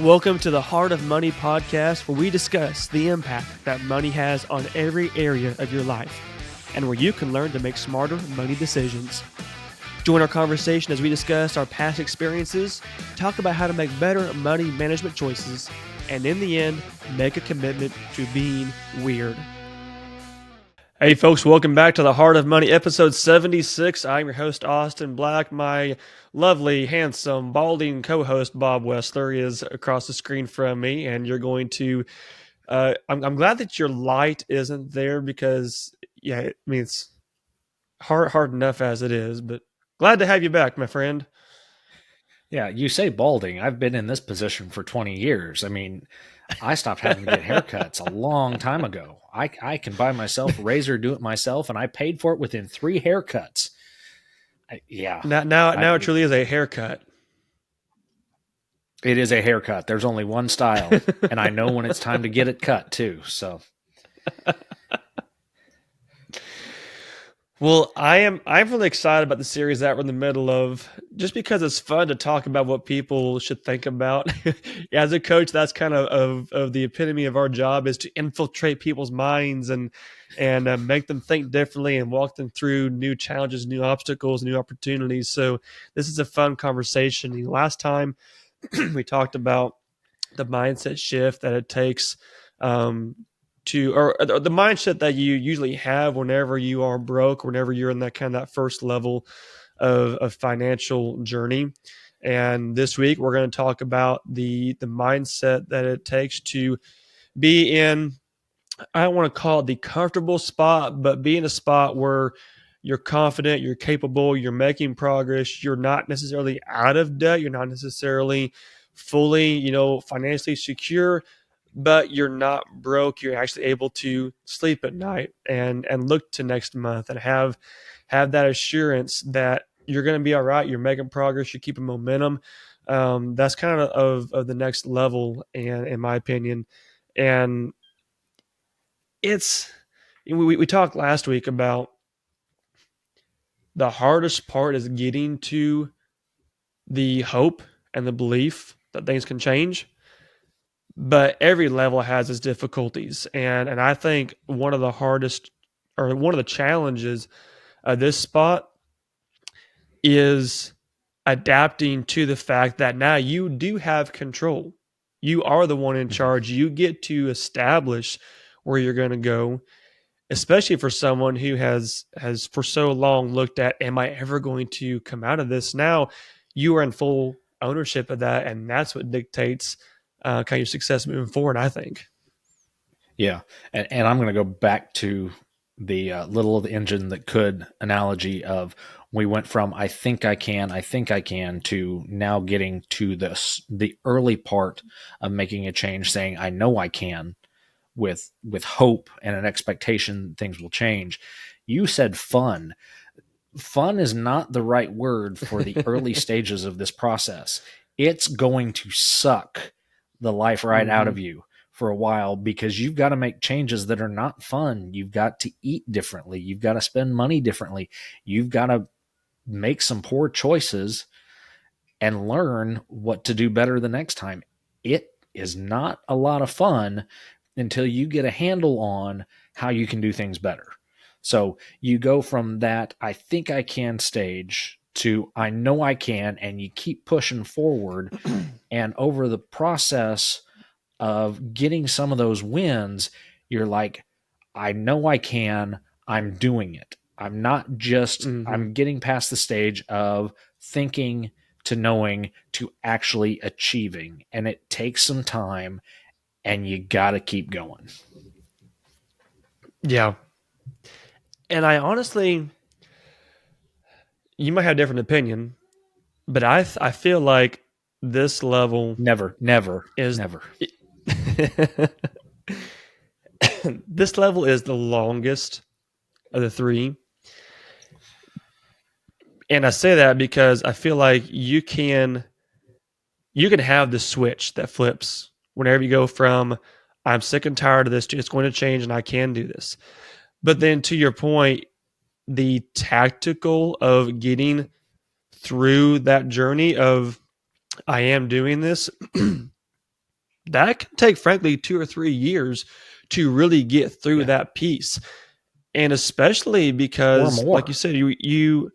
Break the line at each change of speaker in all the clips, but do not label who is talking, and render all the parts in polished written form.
Welcome to the Heart of Money podcast, where we discuss the impact that money has on every area of your life and where you can learn to make smarter money decisions. Join our conversation as we discuss our past experiences, talk about how to make better money management choices, and in the end, make a commitment to being weird. Hey folks, welcome back to the Heart of Money, episode 76. I'm your host, Austin Black. My lovely, handsome, balding co-host, Bob Wessler, is across the screen from me, and you're going to, I'm glad that your light isn't there because, it's hard enough as it is, but glad to have you back, my friend.
Yeah, you say balding. I've been in this position for 20 years. I stopped having to get haircuts a long time ago. I can buy myself a razor, do it myself, and I paid for it within 3 haircuts.
Now it truly is a haircut.
It is a haircut. There's only one style, and I know when it's time to get it cut too. So,
Well, I'm really excited about the series that we're in the middle of, just because it's fun to talk about what people should think about. As a coach, that's kind of the epitome of our job, is to infiltrate people's minds and make them think differently and walk them through new challenges, new obstacles, new opportunities. So this is a fun conversation. Last time we talked about the mindset shift that it takes or the mindset that you usually have whenever you are broke, whenever you're in that first level of financial journey. And this week we're going to talk about the mindset that it takes to be in, I don't want to call it the comfortable spot, but be in a spot where you're confident, you're capable, you're making progress, you're not necessarily out of debt, you're not necessarily fully, financially secure, but you're not broke. You're actually able to sleep at night and look to next month and have that assurance that you're going to be all right. You're making progress. You're keeping momentum. That's kind of the next level, and in my opinion. And it's we talked last week about the hardest part is getting to the hope and the belief that things can change, but every level has its difficulties. And I think one of the hardest, or one of the challenges of this spot, is adapting to the fact that now you do have control. You are the one in charge. You get to establish where you're going to go, especially for someone who has for so long looked at, am I ever going to come out of this? Now you are in full ownership of that, and that's what dictates kind of your success moving forward, I think.
yeah. And I'm going to go back to the little of the engine that could analogy of we went from I think I can to now getting to the early part of making a change, saying I know I can, with hope and an expectation things will change. You said fun. Fun is not the right word for the early stages of this process. It's going to suck the life right out of you for a while, because you've got to make changes that are not fun. You've got to eat differently. You've got to spend money differently. You've got to make some poor choices and learn what to do better the next time. It is not a lot of fun until you get a handle on how you can do things better. So you go from that I think I can stage to I know I can, and you keep pushing forward. And over the process of getting some of those wins, you're like, I know I can, I'm doing it. I'm not just, I'm getting past the stage of thinking to knowing to actually achieving. And it takes some time, and you got to keep going.
Yeah. And I honestly, you might have a different opinion, but I feel like this level
Never, never,
is
never.
this level is the longest of the three. And I say that because I feel like you can have the switch that flips whenever you go from I'm sick and tired of this to it's going to change and I can do this. But then to your point, the tactical of getting through that journey of I am doing this that can take, frankly, 2 or 3 years to really get through
Yeah.
that piece. And especially
Or
because, like you
more.
said,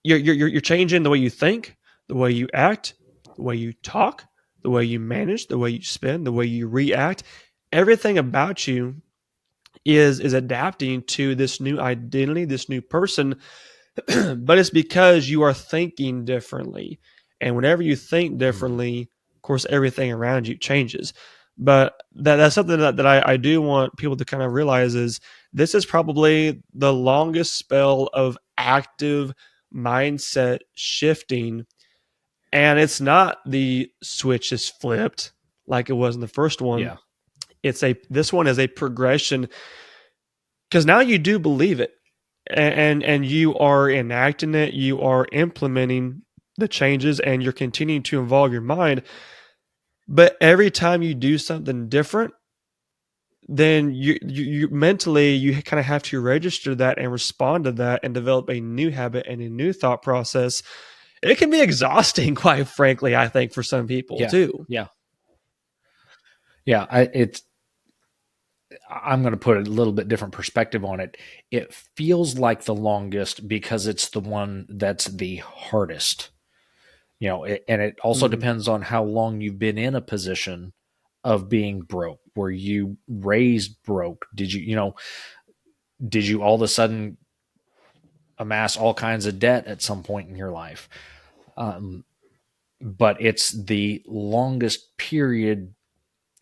you're changing the way you think, the way you act, the way you talk, the way you manage, the way you spend, the way you react. Everything about you is adapting to this new identity, this new person, but it's because you are thinking differently. And whenever you think
Mhm.
differently, of course, everything around you changes. But that's something that I do want people to kind of realize is this is probably the longest spell of active mindset shifting. And it's not the switch is flipped like it was in the first one.
Yeah.
This one is a progression because now you do believe it, and you are enacting it, you are implementing the changes, and you're continuing to involve your mind. But every time you do something different, then you mentally you kind of have to register that and respond to that and develop a new habit and a new thought process. It can be exhausting, quite frankly, I think, for some people
Yeah.
too.
Yeah. Yeah. I'm going to put a little bit different perspective on it. It feels like the longest because it's the one that's the hardest. And it also
Mhm.
depends on how long you've been in a position of being broke. Were you raised broke? Did you all of a sudden amass all kinds of debt at some point in your life? Um, but it's the longest period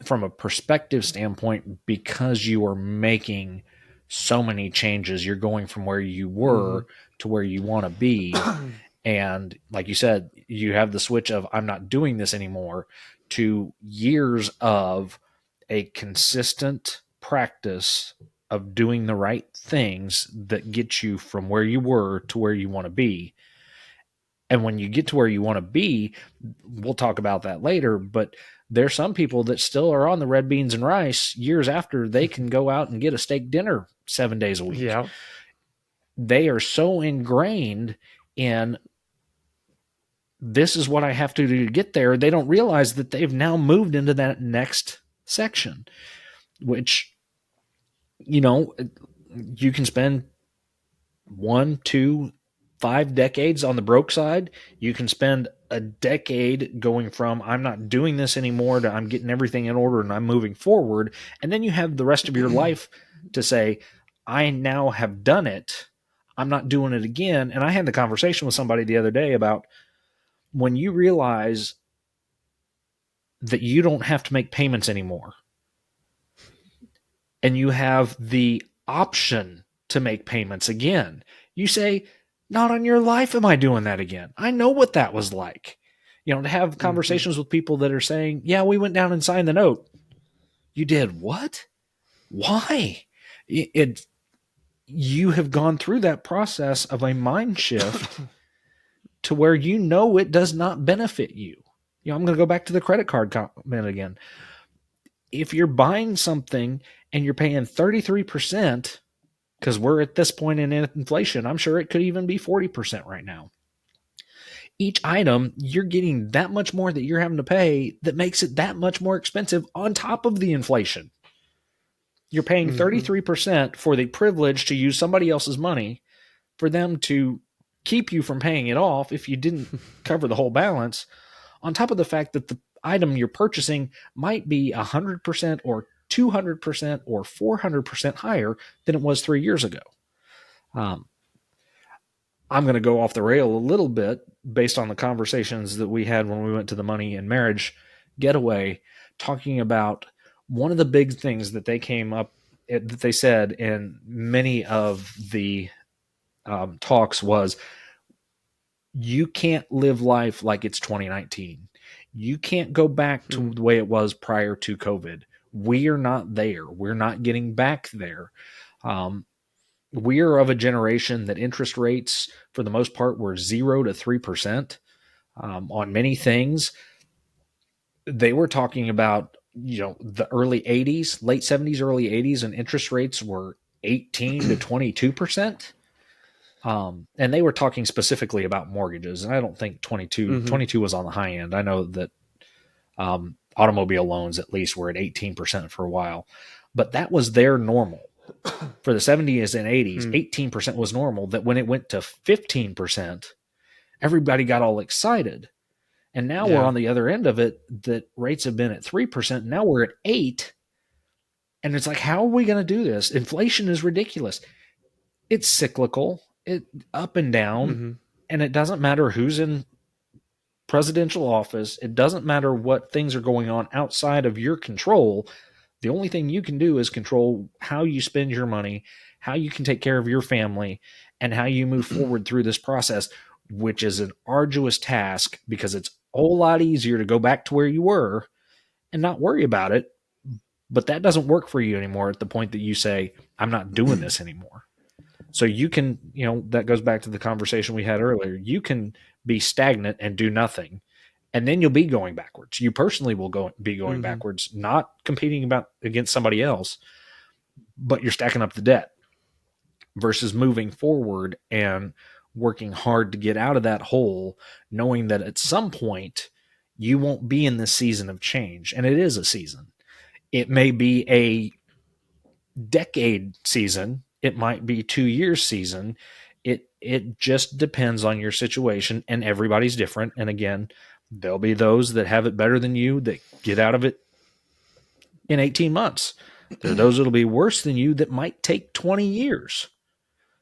from a perspective standpoint because you are making so many changes. You're going from where you
Mhm.
were to where you want to be. And like you said, you have the switch of I'm not doing this anymore to years of a consistent practice of doing the right things that get you from where you were to where you want to be. And when you get to where you want to be, we'll talk about that later, but there's some people that still are on the red beans and rice years after they can go out and get a steak dinner 7 days a week.
Yeah.
They are so ingrained in this is what I have to do to get there. They don't realize that they've now moved into that next section, which, you know, you can spend 1, 2, 5 decades on the broke side. You can spend a decade going from I'm not doing this anymore to I'm getting everything in order and I'm moving forward. And then you have the rest of your life to say, I now have done it. I'm not doing it again. And I had the conversation with somebody the other day about when you realize that you don't have to make payments anymore and you have the option to make payments again, you say, not on your life am I doing that again. I know what that was like. To have
Mhm.
conversations with people that are saying, yeah, we went down and signed the note. You did what? Why? You have gone through that process of a mind shift to where it does not benefit you. I'm going to go back to the credit card comment again. If you're buying something and you're paying 33%, because we're at this point in inflation, I'm sure it could even be 40% right now. Each item, you're getting that much more that you're having to pay that makes it that much more expensive on top of the inflation. You're paying
Mhm.
33% for the privilege to use somebody else's money for them to keep you from paying it off if you didn't cover the whole balance, on top of the fact that the item you're purchasing might be 100% or 200% or 400% higher than it was 3 years ago. Um, I'm going to go off the rail a little bit based on the conversations that we had when we went to the Money and Marriage getaway, talking about one of the big things that they came up that they said in many of the talks was you can't live life like it's 2019. You can't go back to the way it was prior to COVID. We are not there. We're not getting back there. Um, we are of a generation that interest rates, for the most part, were 0 to 3% on many things. They were talking about, the early 80s, late 70s, early 80s, and interest rates were 18 to 22%. And they were talking specifically about mortgages. And I don't think 22
Mhm.
22 was on the high end. I know that automobile loans at least were at 18% for a while, but that was their normal. For the 70s and 80s, 18% was normal. That when it went to 15%, everybody got all excited. And now we're on the other end of it, that rates have been at 3%. Now we're at 8%. And it's like, how are we going to do this? Inflation is ridiculous. It's cyclical, it up and down, and it doesn't matter who's in presidential office. It doesn't matter what things are going on outside of your control. The only thing you can do is control how you spend your money, how you can take care of your family, and how you move forward through this process, which is an arduous task because it's a whole lot easier to go back to where you were and not worry about it. But that doesn't work for you anymore at the point that you say, I'm not doing this anymore. So you can, that goes back to the conversation we had earlier. You can be stagnant and do nothing, and then you'll be going backwards. You personally will be going backwards, not competing against somebody else, but you're stacking up the debt versus moving forward and working hard to get out of that hole, knowing that at some point you won't be in this season of change. And it is a season. It may be a decade season. It might be 2 years season. It just depends on your situation, and everybody's different. And again, there'll be those that have it better than you that get out of it in 18 months. There are those that'll be worse than you that might take 20 years.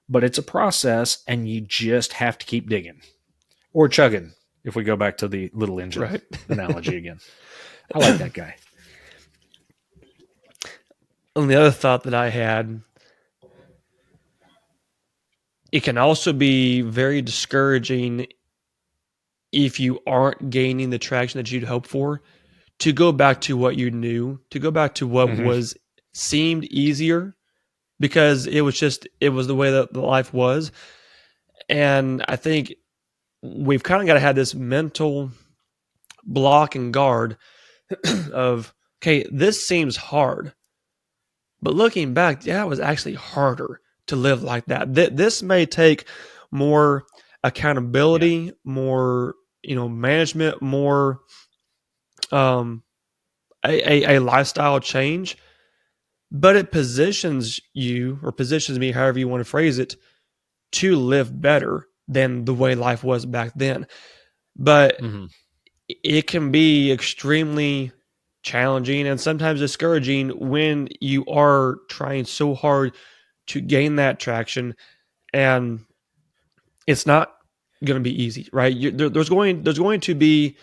But it's a process, and you just have to keep digging or chugging. If we go back to the little engine analogy again, I like that guy.
And the other thought that I had, it can also be very discouraging if you aren't gaining the traction that you'd hope for, to go back to what you knew, to go back to what seemed easier, because it was the way that the life was. And I think we've kind of got to have this mental block and guard of, okay, this seems hard, but looking back, it was actually harder to live like that. This may take more accountability, more, management, more a lifestyle change, but it positions you, or positions me, however you want to phrase it, to live better than the way life was back then. But it can be extremely challenging and sometimes discouraging when you are trying so hard to gain that traction, and it's not going to be easy, right? There's going to be,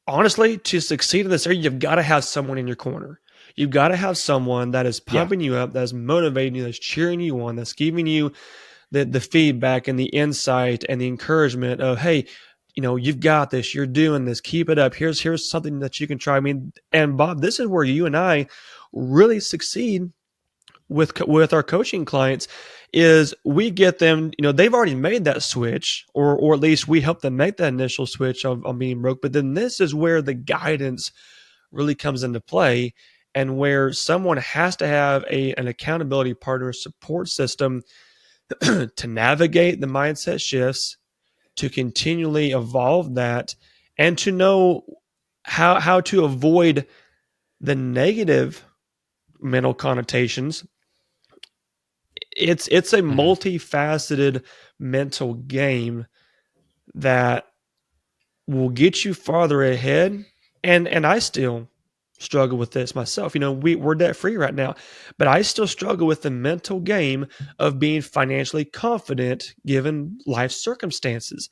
honestly, to succeed in this area, you've got to have someone in your corner. You've got to have someone that is pumping you up, that's motivating you, that's cheering you on, that's giving you the feedback and the insight and the encouragement of, hey, you've got this, you're doing this, keep it up. Here's something that you can try. I mean, and Bob, this is where you and I really succeed with our coaching clients, is we get them, they've already made that switch, or at least we help them make that initial switch on being broke. But then this is where the guidance really comes into play, and where someone has to have an accountability partner, support system to navigate the mindset shifts, to continually evolve that, and to know how to avoid the negative mental connotations. It's a multifaceted mental game that will get you farther ahead. And I still struggle with this myself. We're debt free right now, but I still struggle with the mental game of being financially confident given life circumstances.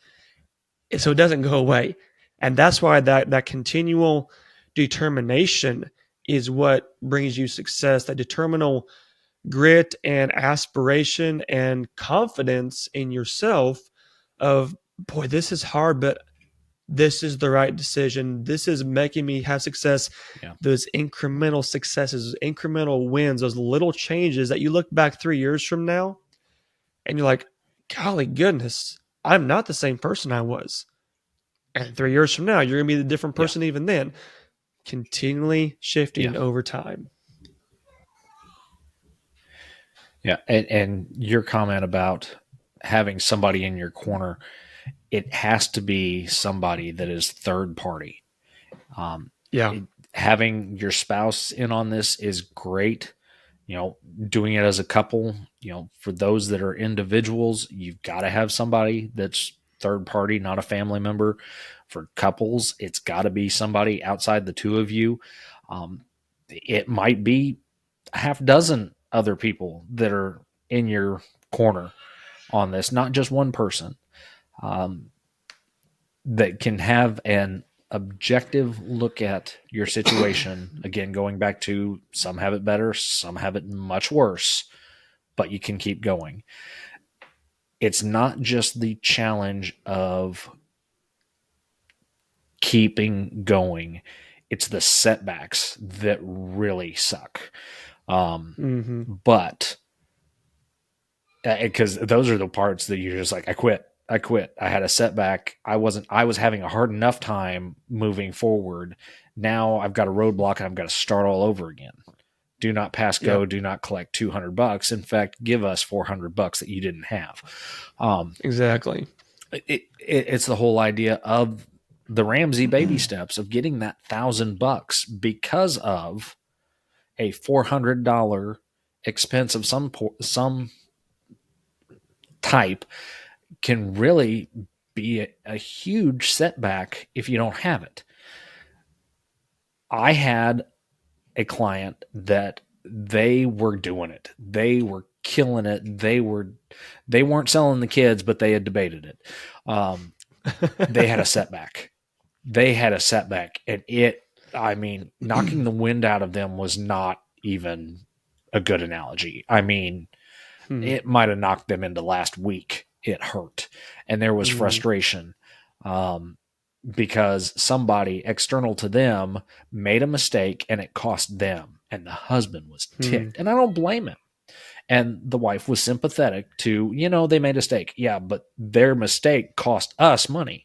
So it doesn't go away. And that's why that continual determination is what brings you success, that determinal grit and aspiration and confidence in yourself of, boy, this is hard, but this is the right decision. This is making me have success. Those incremental successes, incremental wins, those little changes that you look back 3 years from now and you're like, golly goodness, I'm not the same person I was. And 3 years from now, you're going to be the different person even then. Continually shifting over time.
Yeah. And your comment about having somebody in your corner, it has to be somebody that is third party.
Yeah.
Having your spouse in on this is great. Doing it as a couple, for those that are individuals, you've got to have somebody that's third party, not a family member. For couples, it's got to be somebody outside the two of you. It might be a half dozen other people that are in your corner on this, not just one person, that can have an objective look at your situation. Again, going back to some have it better, some have it much worse, but you can keep going. It's not just the challenge of keeping going. It's the setbacks that really suck. But because those are the parts that you're just like, I quit. I had a setback. I was having a hard enough time moving forward. Now I've got a roadblock and I've got to start all over again. Do not pass go. Yep. Do not collect $200. In fact, give us $400 that you didn't have.
Exactly.
It's the whole idea of the Ramsey baby steps of getting that $1,000 because of a $400 expense of some type can really be a huge setback if you don't have it. I had a client that they were doing it. They were killing it. They weren't selling the kids, but they had debated it. They had a setback. And knocking the wind out of them was not even a good analogy. It might have knocked them into last week. It hurt. And there was frustration because somebody external to them made a mistake and it cost them. And the husband was ticked. And I don't blame him. And the wife was sympathetic to, they made a mistake. Yeah, but their mistake cost us money.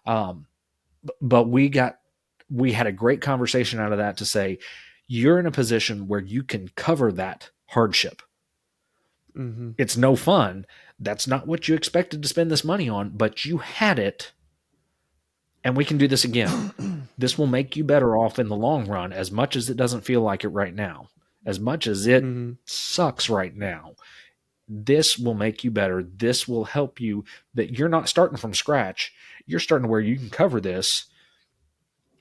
But we had a great conversation out of that to say, you're in a position where you can cover that hardship. It's no fun. That's not what you expected to spend this money on, but you had it, and we can do this again. This will make you better off in the long run, as much as it doesn't feel like it right now, as much as it sucks right now. This will make you better. This will help you, that you're not starting from scratch. You're starting where you can cover this,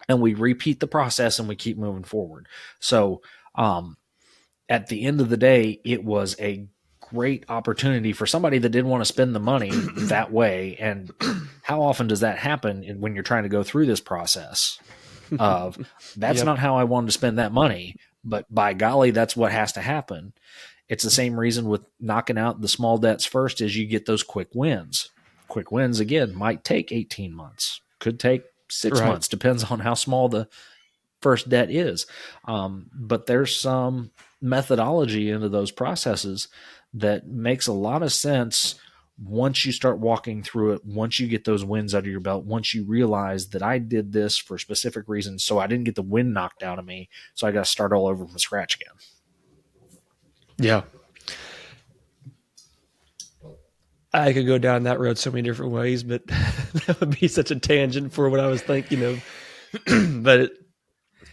and we repeat the process and we keep moving forward. So at the end of the day, it was a great opportunity for somebody that didn't want to spend the money that way. And how often does that happen when you're trying to go through this process of that's not how I wanted to spend that money, but by golly, that's what has to happen. It's the same reason with knocking out the small debts first is you get those quick wins. Quick wins, again, might take 18 months, could take 6 months, depends on how small the first debt is. But there's some methodology into those processes that makes a lot of sense once you start walking through it, once you get those wins under your belt, once you realize that I did this for specific reasons, so I didn't get the wind knocked out of me, so I got to start all over from scratch again.
Yeah. I could go down that road so many different ways, but that would be such a tangent for what I was thinking of. But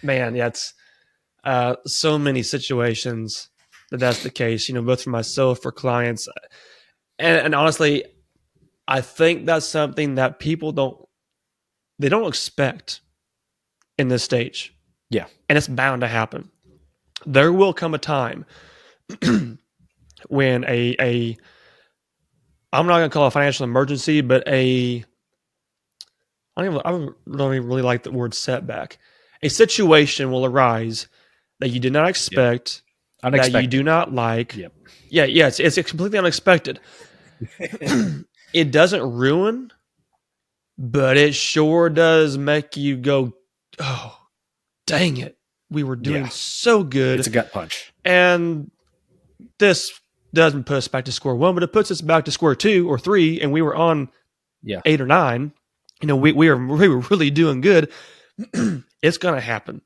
it's so many situations that's the case, both for myself, for clients. And honestly, I think that's something that people don't expect in this stage.
Yeah.
And it's bound to happen. There will come a time when I'm not going to call it a financial emergency, but I don't really like the word setback. A situation will arise that you did not expect, that you do not like.
Yep.
Yeah, it's completely unexpected. It doesn't ruin, but it sure does make you go, oh, dang it. We were doing so good.
It's a gut punch.
And this doesn't put us back to square one, but it puts us back to square 2 or 3, and we were on 8 or 9. We were really doing good. It's going to happen.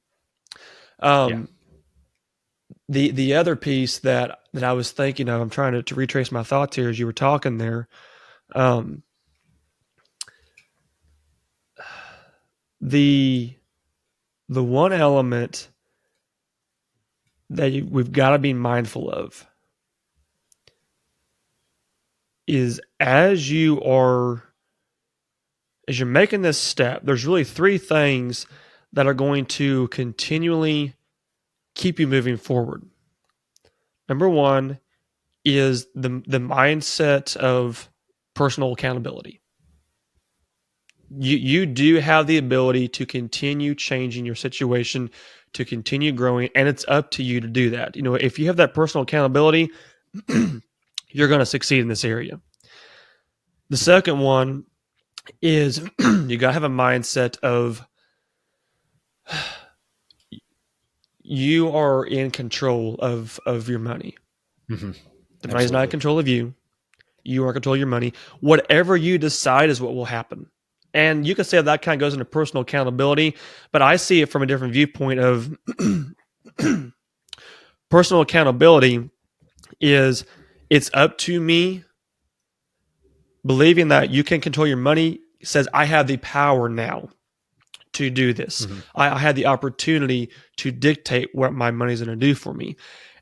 The other piece that I was thinking of, I'm trying to retrace my thoughts here as you were talking there. the one element that we've got to be mindful of is as you're making this step, there's really three things that are going to continually keep you moving forward. Number one is the mindset of personal accountability. You do have the ability to continue changing your situation, to continue growing, and it's up to you to do that. If you have that personal accountability, you're going to succeed in this area. The second one is you got to have a mindset of you are in control of your money.
Mm-hmm.
The money's not in control of you. You are in control of your money. Whatever you decide is what will happen. And you can say that kind of goes into personal accountability, but I see it from a different viewpoint of personal accountability is it's up to me. Believing that you can control your money says I have the power now to do this. Mm-hmm. I had the opportunity to dictate what my money is going to do for me.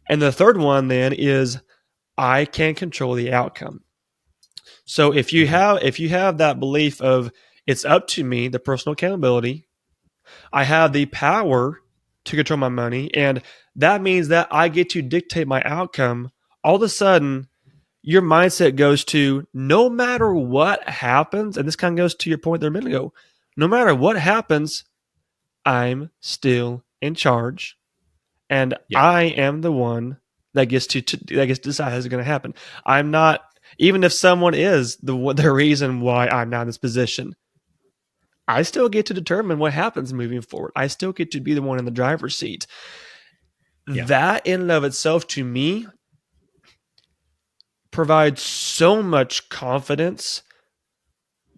And the third one then is I can control the outcome. So if you have that belief of it's up to me, the personal accountability, I have the power to control my money, and that means that I get to dictate my outcome, all of a sudden your mindset goes to no matter what happens, and this kind of goes to your point there a minute ago, no matter what happens, I'm still in charge, and I am the one that gets to decide how it's going to happen. I'm not, even if someone is the reason why I'm not in this position, I still get to determine what happens moving forward. I still get to be the one in the driver's seat. Yeah. That in and of itself, to me, provides so much confidence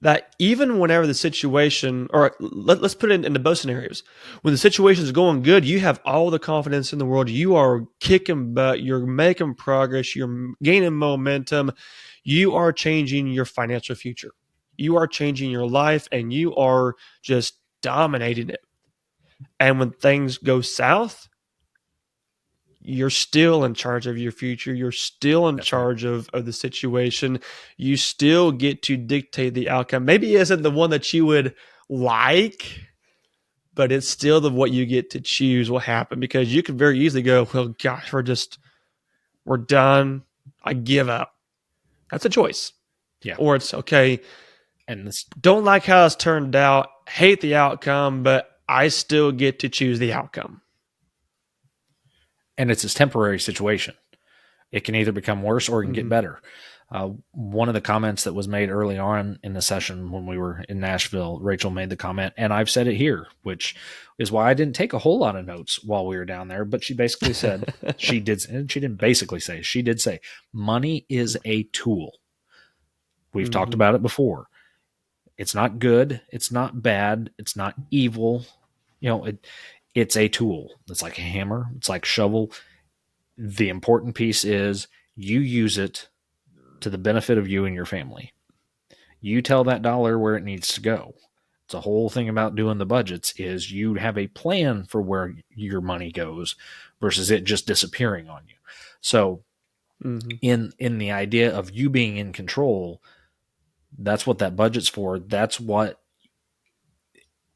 that even whenever the situation, or let's put it into both scenarios, when the situation is going good, you have all the confidence in the world. You are kicking butt. You're making progress. You're gaining momentum. You are changing your financial future. You are changing your life, and you are just dominating it. And when things go south, you're still in charge of your future. You're still in charge of the situation. You still get to dictate the outcome. Maybe it isn't the one that you would like, but it's still what you get to choose will happen, because you could very easily go, well, gosh, we're done. I give up. That's a choice.
Yeah.
Or it's okay. And don't like how it's turned out. Hate the outcome, but I still get to choose the outcome.
And it's a temporary situation. It can either become worse or it can get better. One of the comments that was made early on in the session when we were in Nashville, Rachel made the comment, and I've said it here, which is why I didn't take a whole lot of notes while we were down there. But she basically said, she didn't basically say, she did say, money is a tool. We've talked about it before. It's not good. It's not bad. It's not evil. It's a tool. It's like a hammer. It's like a shovel. The important piece is you use it to the benefit of you and your family. You tell that dollar where it needs to go. It's a whole thing about doing the budgets is you have a plan for where your money goes versus it just disappearing on you. So in the idea of you being in control, that's what that budget's for. That's what,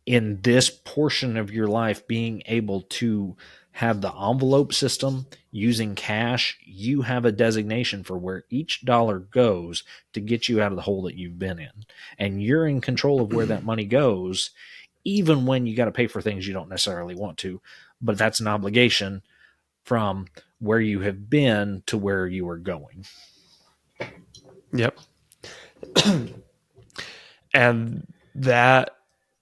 in this portion of your life, being able to have the envelope system using cash, you have a designation for where each dollar goes to get you out of the hole that you've been in. And you're in control of where that money goes, even when you got to pay for things you don't necessarily want to. But that's an obligation from where you have been to where you are going.
Yep. And that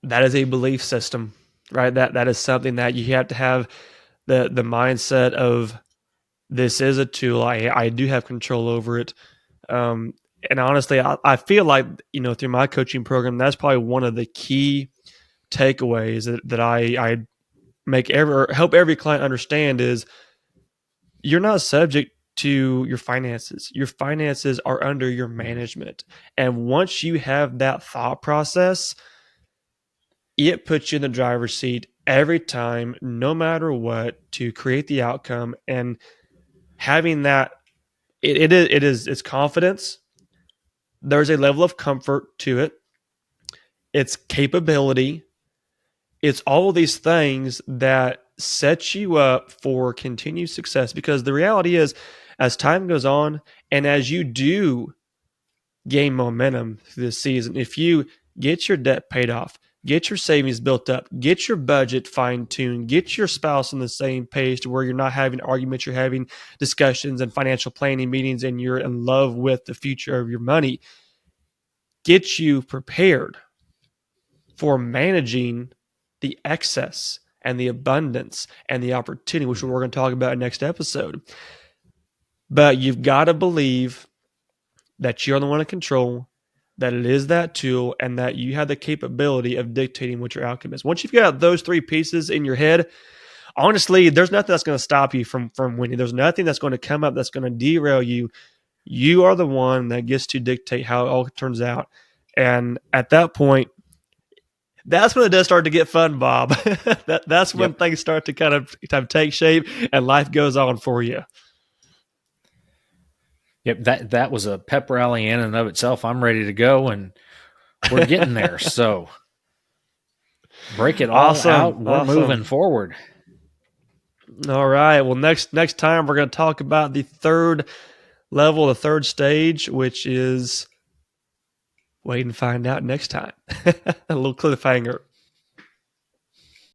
is a belief system, right? That is something that you have to have the mindset of, this is a tool. I do have control over it. And honestly, I feel like, through my coaching program, that's probably one of the key takeaways that I help every client understand is you're not subject to your finances. Your finances are under your management. And once you have that thought process, it puts you in the driver's seat every time, no matter what, to create the outcome. And having that, it's confidence. There's a level of comfort to it. It's capability. It's all of these things that set you up for continued success, because the reality is, as time goes on and as you do gain momentum through this season, if you get your debt paid off, get your savings built up, get your budget fine-tuned, get your spouse on the same page to where you're not having arguments, you're having discussions and financial planning meetings, and you're in love with the future of your money, get you prepared for managing the excess and the abundance and the opportunity, which we're going to talk about in next episode. But you've got to believe that you're the one in control, that it is that tool, and that you have the capability of dictating what your outcome is. Once you've got those three pieces in your head, honestly, there's nothing that's going to stop you from winning. There's nothing that's going to come up that's going to derail you. You are the one that gets to dictate how it all turns out. And at that point, that's when it does start to get fun, Bob. That's when things start to kind of take shape and life goes on for you.
Yep, that was a pep rally in and of itself. I'm ready to go, and we're getting there. So break it all out. We're moving forward.
All right. Well, next time we're going to talk about the third level, the third stage, which is wait and find out next time. A little cliffhanger.